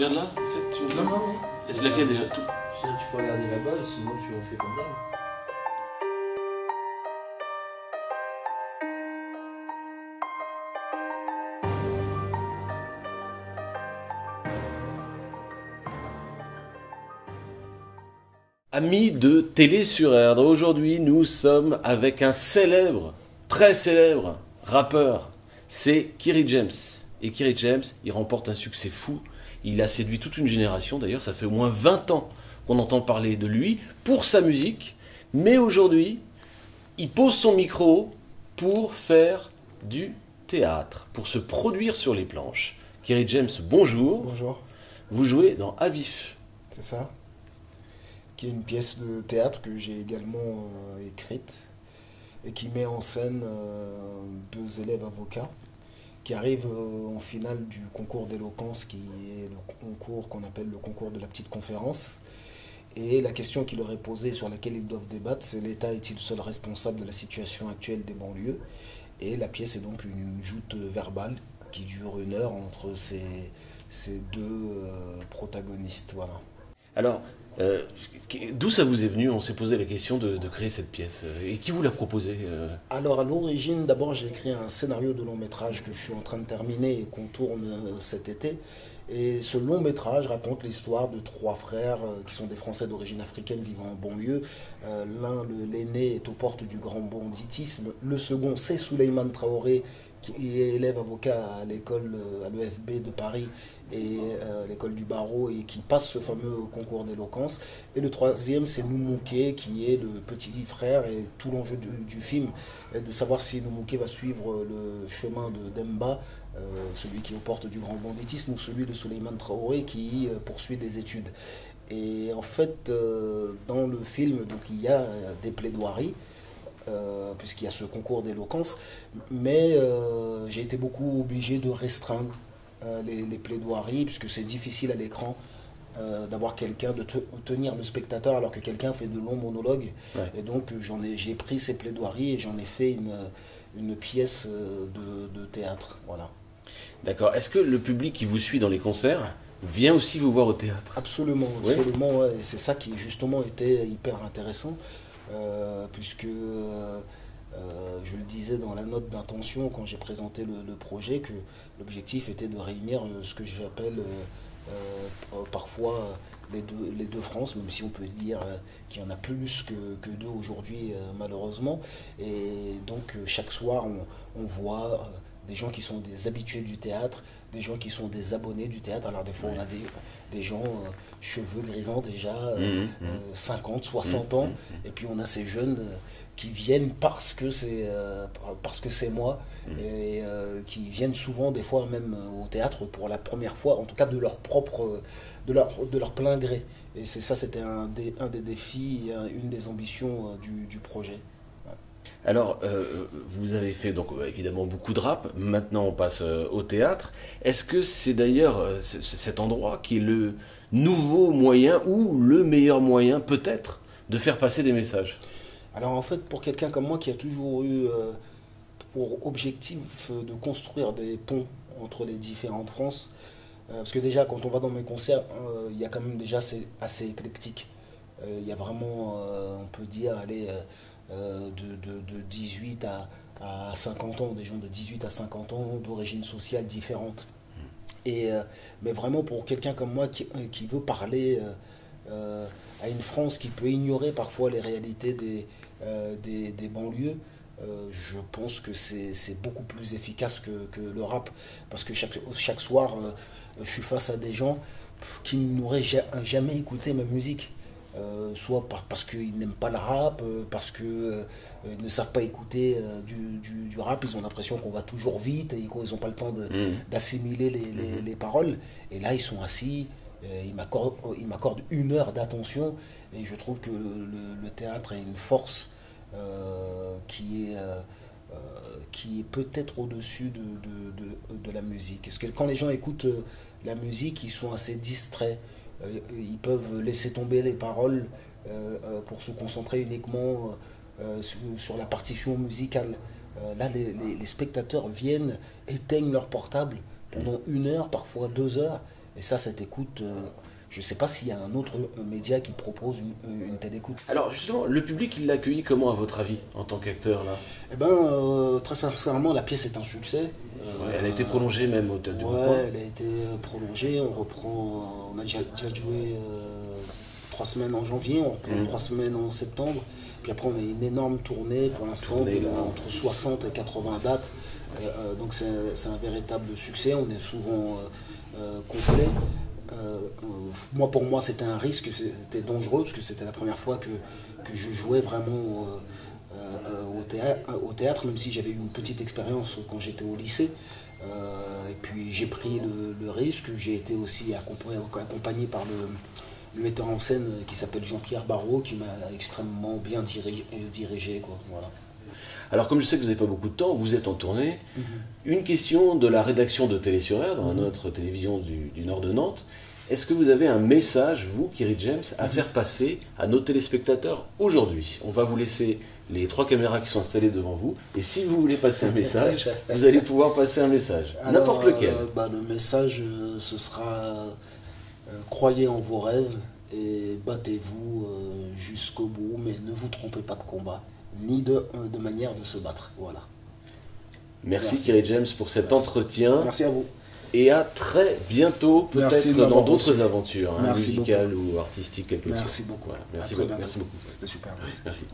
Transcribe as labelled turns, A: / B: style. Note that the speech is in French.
A: Regarde là, en fait, tu...
B: Non, non, non.
A: Et c'est laquelle déjà tout...
B: Sinon, tu peux regarder là-bas, et sinon tu refais comme ça.
A: Amis de Télé sur Erdre, aujourd'hui nous sommes avec un célèbre, très célèbre rappeur, c'est Kerry James. Et Kerry James, il remporte un succès fou, il a séduit toute une génération, d'ailleurs ça fait au moins 20 ans qu'on entend parler de lui pour sa musique, mais aujourd'hui, il pose son micro pour faire du théâtre, pour se produire sur les planches. Kerry James, bonjour,
C: Bonjour,
A: vous jouez dans À Vif.
C: c'est ça. Qui est une pièce de théâtre que j'ai également écrite et qui met en scène deux élèves avocats qui arrivent en finale du concours d'éloquence qui est le concours qu'on appelle le concours de la petite conférence. Et la question qui leur est posée, sur laquelle ils doivent débattre, c'est: l'État est-il seul responsable de la situation actuelle des banlieues? Et la pièce est donc une joute verbale qui dure 1 heure entre ces deux protagonistes. Voilà.
A: Alors, d'où ça vous est venu? On s'est posé la question de créer cette pièce. Et qui vous l'a proposé?
C: Alors à l'origine, d'abord j'ai écrit un scénario de long métrage que je suis en train de terminer et qu'on tourne cet été. Et ce long métrage raconte l'histoire de 3 frères qui sont des Français d'origine africaine vivant en banlieue. L'aîné est aux portes du grand banditisme. Le second, c'est Souleymane Traoré, qui est élève avocat à l'école, à l'EFB de Paris et l'école du barreau, et qui passe ce fameux concours d'éloquence. Et le troisième, c'est Noumouké, qui est le petit frère, et tout l'enjeu du film est de savoir si Noumouké va suivre le chemin de Demba, celui qui est aux portes du grand banditisme, ou celui de Souleymane Traoré qui poursuit des études. Et en fait, dans le film, donc, il y a des plaidoiries, puisqu'il y a ce concours d'éloquence, mais j'ai été beaucoup obligé de restreindre les plaidoiries, puisque c'est difficile à l'écran d'avoir quelqu'un, de tenir le spectateur alors que quelqu'un fait de longs monologues.
A: Ouais.
C: Et donc j'ai pris ces plaidoiries et j'en ai fait une pièce de théâtre. Voilà.
A: D'accord. Est-ce que le public qui vous suit dans les concerts vient aussi vous voir au théâtre?
C: Absolument,
A: Oui.
C: absolument, ouais. Et c'est ça qui justement était hyper intéressant, puisque je le disais dans la note d'intention quand j'ai présenté le projet, que l'objectif était de réunir ce que j'appelle parfois les deux France, même si on peut se dire qu'il y en a plus que deux aujourd'hui, malheureusement. Et donc chaque soir on voit des gens qui sont des habitués du théâtre, des gens qui sont des abonnés du théâtre. Alors des fois on a des gens cheveux grisants déjà, 50, 60 ans, et puis on a ces jeunes qui viennent parce que c'est moi, et qui viennent souvent, des fois même au théâtre pour la première fois, en tout cas de leur propre, de leur plein gré. Et c'est ça, c'était un des défis, une des ambitions du projet.
A: Alors, vous avez fait donc évidemment beaucoup de rap, maintenant on passe au théâtre. Est-ce que c'est d'ailleurs cet endroit qui est le nouveau moyen ou le meilleur moyen peut-être de faire passer des messages?
C: Alors en fait, pour quelqu'un comme moi qui a toujours eu pour objectif de construire des ponts entre les différentes France, parce que déjà quand on va dans mes concerts, il y a quand même déjà, c'est assez éclectique. Il y a vraiment, on peut dire, allez, de 18 à 50 ans, des gens de 18 à 50 ans d'origine sociale différente. Et, mais vraiment pour quelqu'un comme moi qui veut parler à une France qui peut ignorer parfois les réalités des banlieues, je pense que c'est beaucoup plus efficace que le rap. Parce que chaque soir, je suis face à des gens qui n'auraient jamais écouté ma musique. Soit parce qu'ils n'aiment pas le rap, parce qu'ils ne savent pas écouter du rap, ils ont l'impression qu'on va toujours vite et qu'ils n'ont pas le temps d'assimiler les paroles. Et là, ils sont assis, ils m'accordent 1 heure d'attention, et je trouve que le théâtre est une force qui est peut-être au-dessus de la musique. Parce que quand les gens écoutent la musique, ils sont assez distraits. Ils peuvent laisser tomber les paroles pour se concentrer uniquement sur la partition musicale. Là, les spectateurs viennent, éteignent leur portable pendant 1 heure, parfois 2 heures, Et ça, cette écoute, je ne sais pas s'il y a un autre média qui propose une telle écoute.
A: Alors justement, le public, il l'a accueilli comment à votre avis, en tant qu'acteur là?
C: Eh ben, très sincèrement, la pièce est un succès.
A: Ouais, elle a été prolongée même au Théâtre du
C: Ouais,
A: Rond-Point.
C: elle a été prolongée. On a déjà joué 3 semaines en janvier, on reprend 3 semaines en septembre. Puis après, on a une énorme tournée pour l'instant,
A: Tournée, là.
C: entre 60 et 80 dates. Donc c'est un véritable succès. On est souvent complet. Pour moi, c'était un risque, c'était dangereux parce que c'était la première fois que je jouais vraiment au théâtre, même si j'avais eu une petite expérience quand j'étais au lycée. Et puis j'ai pris le risque. J'ai été aussi accompagné par le metteur en scène qui s'appelle Jean-Pierre Barrault, qui m'a extrêmement bien dirigé, quoi. Voilà.
A: Alors comme je sais que vous n'avez pas beaucoup de temps, vous êtes en tournée. Une question de la rédaction de Télé sur Air, dans notre télévision du nord de Nantes. Est-ce que vous avez un message, vous, Kerry James, à faire passer à nos téléspectateurs aujourd'hui? On va vous laisser les 3 caméras qui sont installées devant vous. Et si vous voulez passer un message, vous allez pouvoir passer un message. N'importe lequel.
C: Le message, ce sera croyez en vos rêves et battez-vous jusqu'au bout, mais ne vous trompez pas de combat, ni de manière de se battre. Voilà.
A: Merci Kerry James pour cet entretien.
C: Merci à vous.
A: Et à très bientôt, peut-être dans d'autres aventures, musicales ou artistiques, quelque chose.
C: Merci beaucoup.
A: Voilà. Merci
C: À très
A: beaucoup.
C: bientôt.
A: Merci beaucoup.
C: C'était super.
A: Merci.